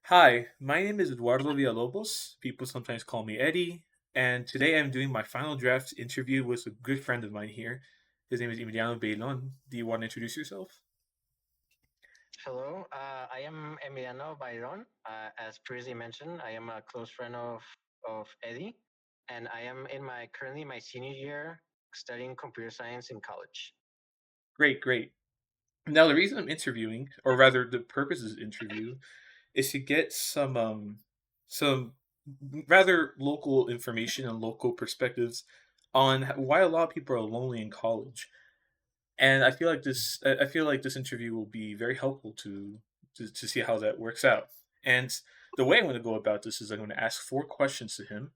Hi, my name is Eduardo Villalobos. People sometimes call me Eddie, and today I'm doing my final draft interview with a good friend of mine here. His name is Emiliano Bailon. Do you want to introduce yourself? Hello, I am Emiliano Byron. As previously mentioned, I am a close friend of Eddie, and I am in my currently my senior year studying computer science in college. Great, great. Now, the reason I'm interviewing, or rather, the purpose of this interview, is to get some rather local information and local perspectives on why a lot of people are lonely in college. And I feel like this interview will be very helpful to see how that works out. And the way I'm going to go about this is I'm going to ask four questions to him,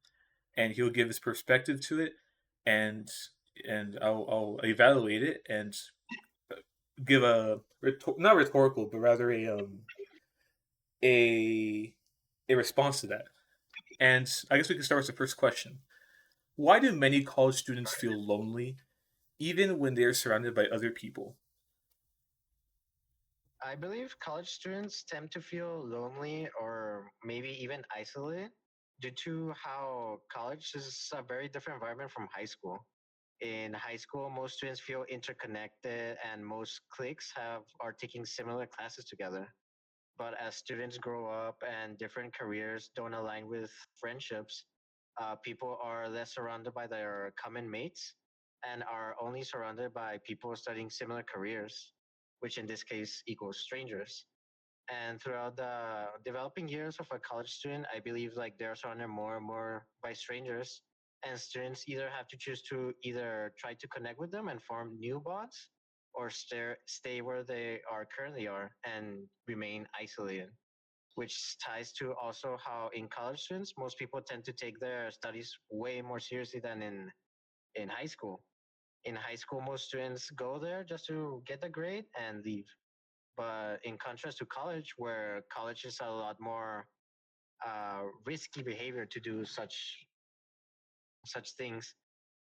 and he'll give his perspective to it, and I'll evaluate it and give a not rhetorical, but rather a a response to that. And I guess we can start with the first question: why do many college students feel lonely, even when they are surrounded by other people? I believe college students tend to feel lonely or maybe even isolated due to how college is a very different environment from high school. In high school, most students feel interconnected and most cliques are taking similar classes together. But as students grow up and different careers don't align with friendships, people are less surrounded by their common mates and are only surrounded by people studying similar careers, which in this case equals strangers. And throughout the developing years of a college student, I believe like they're surrounded more and more by strangers, and students either have to choose to either try to connect with them and form new bonds, or stay where they are currently are and remain isolated. Which ties to also how in college students, most people tend to take their studies way more seriously than in high school. In high school, most students go there just to get the grade and leave. But in contrast to college, where college is a lot more risky behavior to do such things,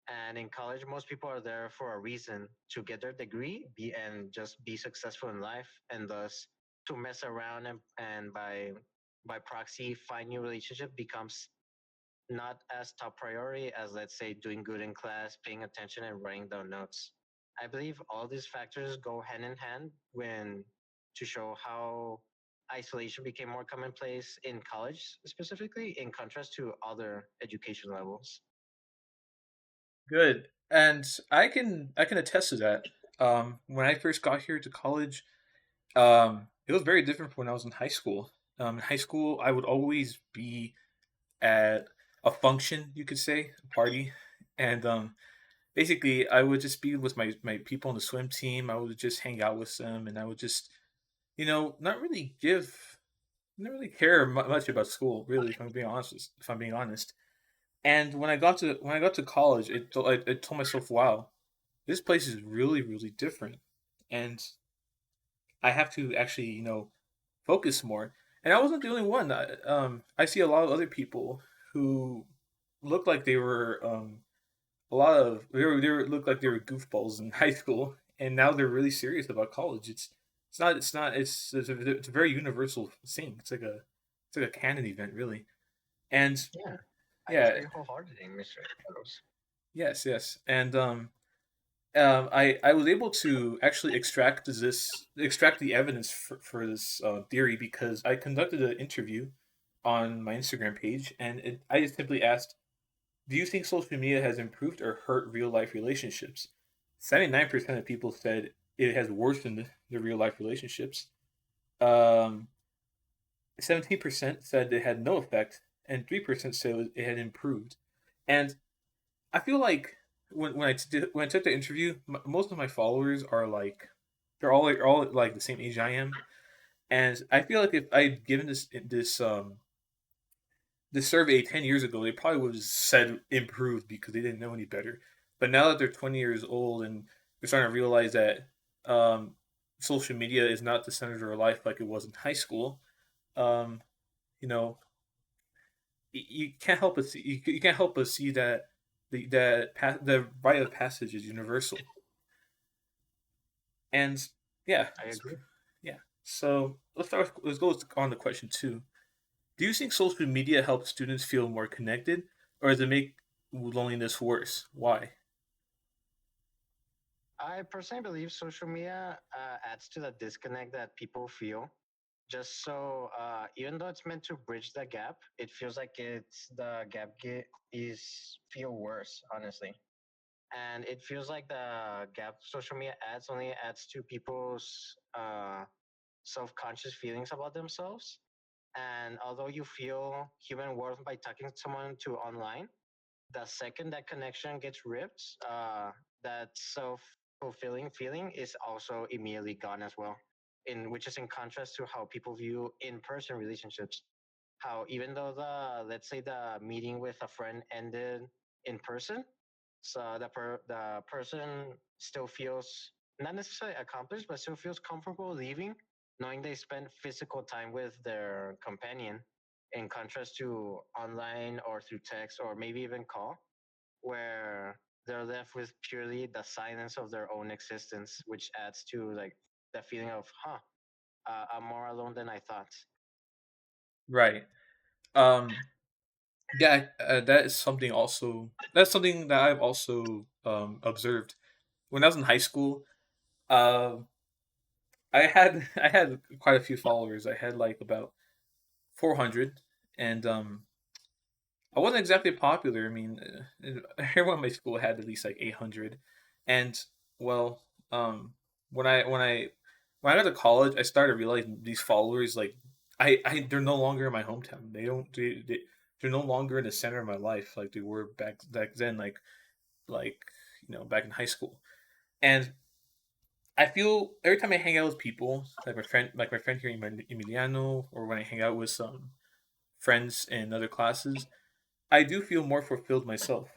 and in college, most people are there for a reason to get their degree, and just be successful in life, and thus to mess around and by proxy find new relationship becomes not as top priority as, let's say, doing good in class, paying attention, and writing down notes. I believe all these factors go hand in hand when to show how isolation became more commonplace in college, specifically in contrast to other education levels. Good, and I can attest to that. When I first got here to college, it was very different from when I was in high school. In high school, I would always be at a function, you could say, a party, and basically, I would just be with my people on the swim team. I would just hang out with them, and I would just, not really care much about school, really. If I'm being honest. And when I got to college, I told myself, "Wow, this place is really, really different," and I have to actually, focus more. And I wasn't the only one. I see a lot of other people who look like they were a lot of they were looked like they were goofballs in high school, and now they're really serious about college. It's a very universal thing. It's like a canon event, really. And Yeah, I yeah, agree wholeheartedly, Mr. Carlos. yes, yes, and I was able to actually extract the evidence for this theory because I conducted an interview on my Instagram page, and I just simply asked, "Do you think social media has improved or hurt real life relationships?" 79% of people said it has worsened the real life relationships. Um, 17% said it had no effect, and 3% said it had improved. And I feel like when I took the interview, most of my followers are like they're all like the same age I am, and I feel like if I'd given this survey 10 years ago, they probably would have said improved because they didn't know any better. But now that they're 20 years old and they're starting to realize that um, social media is not the center of their life like it was in high school, um, you know, you can't help but you can't help but see that the rite of passage is universal. And yeah, I agree. yeah. So let's go on to question two. Do you think social media helps students feel more connected, or does it make loneliness worse? Why? I personally believe social media adds to the disconnect that people feel. Just so, even though it's meant to bridge the gap, it feels like it's the is feel worse, honestly. And it feels like the gap social media adds only adds to people's self-conscious feelings about themselves. And although you feel human worth by talking to someone to online, the second that connection gets ripped, that self-fulfilling feeling is also immediately gone as well. In which is in contrast to how people view in-person relationships. How even though the let's say the meeting with a friend ended in person, so the person still feels not necessarily accomplished, but still feels comfortable leaving, knowing they spent physical time with their companion, in contrast to online or through text or maybe even call, where they're left with purely the silence of their own existence, which adds to like the feeling of, I'm more alone than I thought. Right. Um, yeah, that is something also. That's something that I've also observed when I was in high school. Um, I had quite a few followers. I had like about 400, and I wasn't exactly popular. I mean, everyone in my school had at least like 800, and well, when I got to college, I started realizing these followers like they're no longer in my hometown. They're no longer in the center of my life like they were back then. Like back in high school, and I feel every time I hang out with people like my friend here Emiliano, or when I hang out with some friends in other classes, I do feel more fulfilled myself.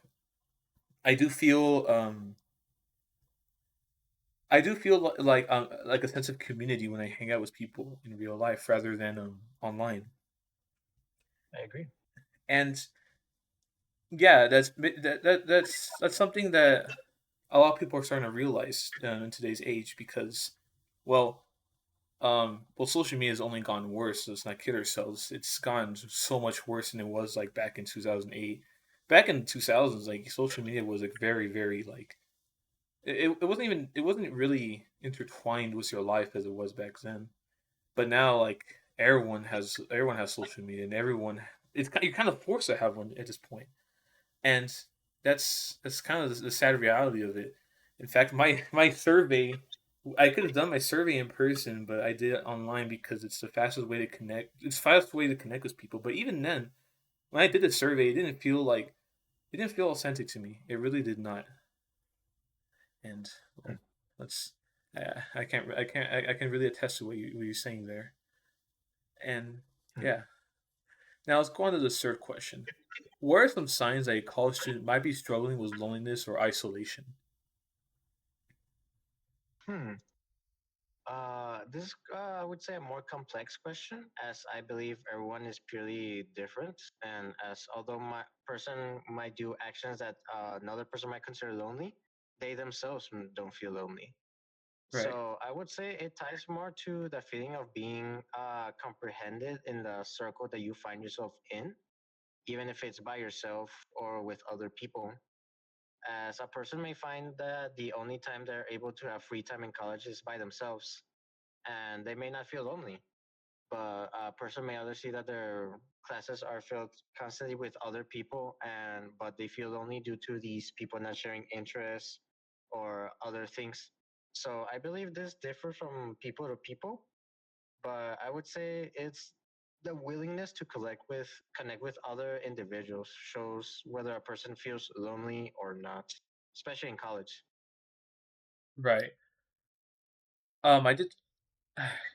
I do feel like a sense of community when I hang out with people in real life rather than online. I agree. And yeah, that's something that a lot of people are starting to realize in today's age because, well, social media has only gone worse. So let's not kid ourselves. It's gone so much worse than it was like back in 2008. Back in 2000s, like social media was like very like it wasn't really intertwined with your life as it was back then. But now like everyone has social media and everyone you're kind of forced to have one at this point. And that's kind of the sad reality of it. In fact, my survey, I could have done my survey in person, but I did it online because it's the fastest way to connect. It's the fastest way to connect with people. But even then, when I did the survey, it didn't feel authentic to me. It really did not. And well, let's I can really attest to what you're saying there. And yeah, now let's go on to the third question. What are some signs that a college student might be struggling with loneliness or isolation? Hmm. This is, I would say, a more complex question, as I believe everyone is purely different, and as although my person might do actions that another person might consider lonely, they themselves don't feel lonely. Right. So I would say it ties more to the feeling of being comprehended in the circle that you find yourself in, even if it's by yourself or with other people. As a person may find that the only time they're able to have free time in college is by themselves, and they may not feel lonely. But a person may also see that their classes are filled constantly with other people, and but they feel lonely due to these people not sharing interests or other things. So I believe this differs from people to people, but I would say it's the willingness to connect with other individuals shows whether a person feels lonely or not, especially in college. Right. I did.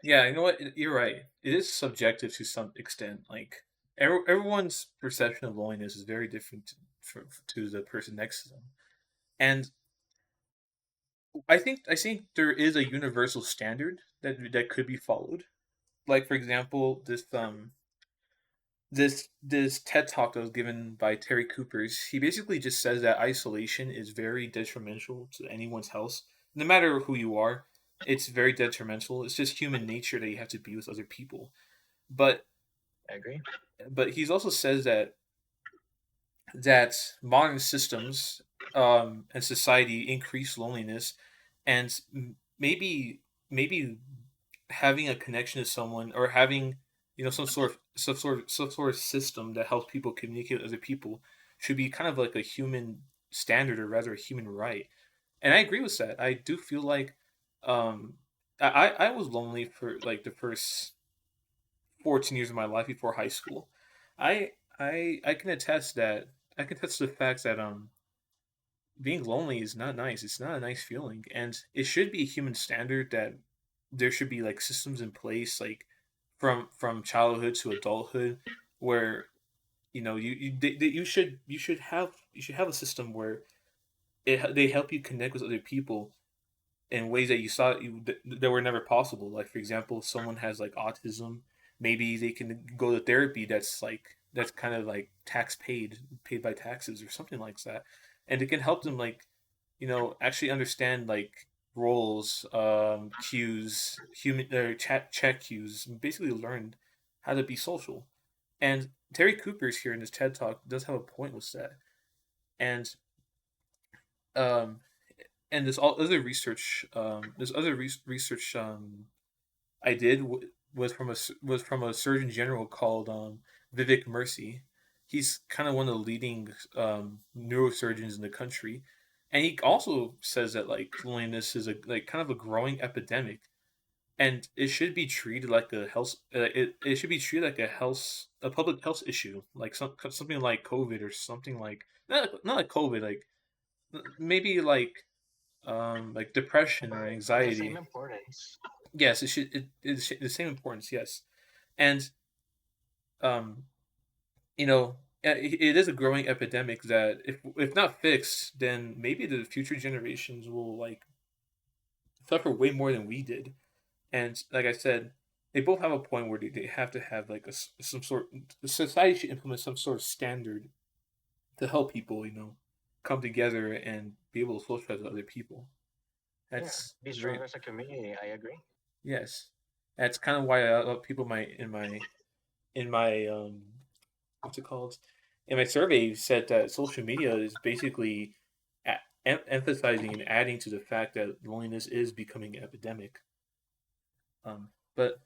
Yeah, you know what? You're right. It is subjective to some extent. Like everyone's perception of loneliness is very different to the person next to them, and I think there is a universal standard that could be followed. Like for example, this TED talk that was given by Terry Coopers, he basically just says that isolation is very detrimental to anyone's health, no matter who you are. It's very detrimental. It's just human nature that you have to be with other people. But I agree. But he's also says that modern systems and society increase loneliness, and maybe having a connection to someone, or having some sort of system that helps people communicate with other people should be kind of like a human standard, or rather a human right. And I agree with that. I do feel like um, I was lonely for like the first 14 years of my life before high school. I I can attest that I can attest to the fact that being lonely is not nice. It's not a nice feeling, and it should be a human standard that there should be like systems in place, like from childhood to adulthood, where you should have a system where they help you connect with other people in ways that you thought that were never possible. Like, for example, if someone has like autism, maybe they can go to therapy that's kind of like paid by taxes or something like that, and it can help them like actually understand like roles, cues, human or chat cues, and basically learn how to be social. And Terry Cooper's here in this TED talk does have a point with that, and um, and this other research I did was from a surgeon general called Vivek Murthy. He's kind of one of the leading neurosurgeons in the country, and he also says that like loneliness is a like kind of a growing epidemic, and it should be treated like a health. It should be treated like a public health issue, like something like COVID, or something like not like COVID, maybe like depression or But the same anxiety. importance. Yes, it's the same importance. Yes, and um, it is a growing epidemic that if not fixed, then maybe the future generations will like suffer way more than we did. And like I said, they both have a point where they have to have like some sort. The society should implement some sort of standard to help people, come together and be able to socialize with other people. Yeah, That's be very stronger as a community. I agree. yes. That's kind of why a lot of people in my what's it called? In my survey said that social media is basically emphasizing and adding to the fact that loneliness is becoming an epidemic. But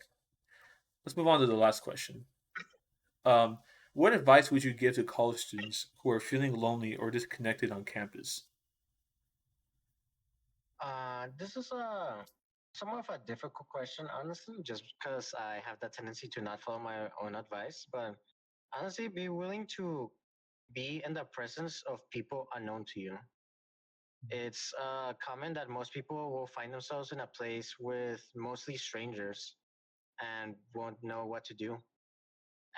let's move on to the last question. Um, what advice would you give to college students who are feeling lonely or disconnected on campus? This is a somewhat of a difficult question, honestly, just because I have that tendency to not follow my own advice. But honestly, be willing to be in the presence of people unknown to you. It's common that most people will find themselves in a place with mostly strangers and won't know what to do.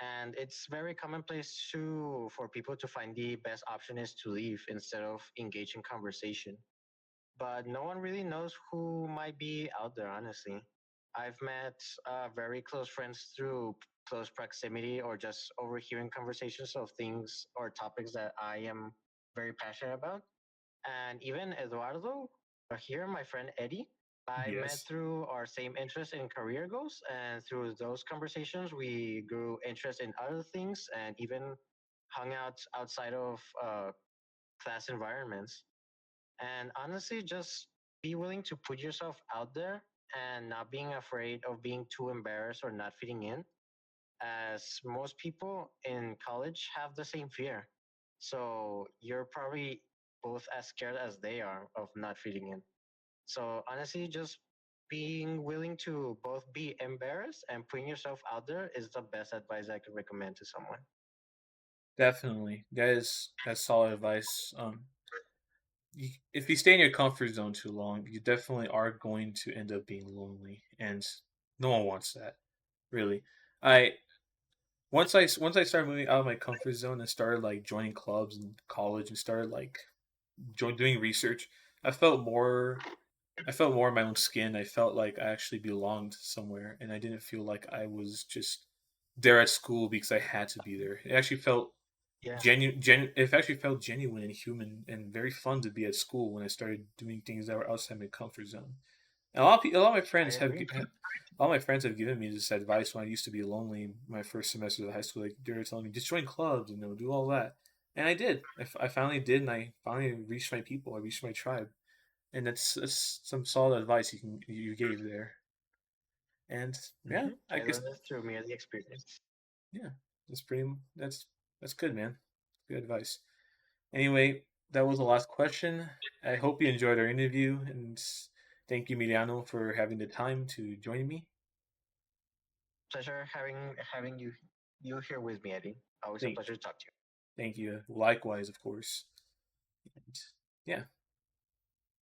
And it's very commonplace to for people to find the best option is to leave instead of engage in conversation. But no one really knows who might be out there, honestly. I've met very close friends through close proximity or just overhearing conversations of things or topics that I am very passionate about. And even Eduardo, here, my friend Eddie, I met Yes, through our same interest in career goals. And through those conversations, we grew interest in other things and even hung out outside of class environments. And honestly, just be willing to put yourself out there and not being afraid of being too embarrassed or not fitting in, as most people in college have the same fear. So you're probably both as scared as they are of not fitting in. So honestly, just being willing to both be embarrassed and putting yourself out there is the best advice I could recommend to someone. definitely. That's solid advice. If you stay in your comfort zone too long, you definitely are going to end up being lonely, and no one wants that. Really, I once I started moving out of my comfort zone and started like joining clubs in college and started like doing research, I felt more. I felt more in my own skin. I felt like I actually belonged somewhere, and I didn't feel like I was just there at school because I had to be there. It actually felt Yeah, it actually felt genuine and human and very fun to be at school when I started doing things that were outside my comfort zone. a lot of my I friends agree. a lot of my friends have given me this advice when I used to be lonely in my first semester of high school. Like they were telling me, just join clubs, do all that. And I did. I finally did, and I finally reached my people. I reached my tribe, and that's some solid advice you gave there. And yeah, I I guess learned this through merely experience. yeah, that's pretty. That's good, man. Good advice. Anyway, that was the last question. I hope you enjoyed our interview, and thank you, Emiliano, for having the time to join me. Pleasure having you here with me, Eddie. Always a Thank, pleasure to talk to you. thank you. Likewise, of course. And yeah.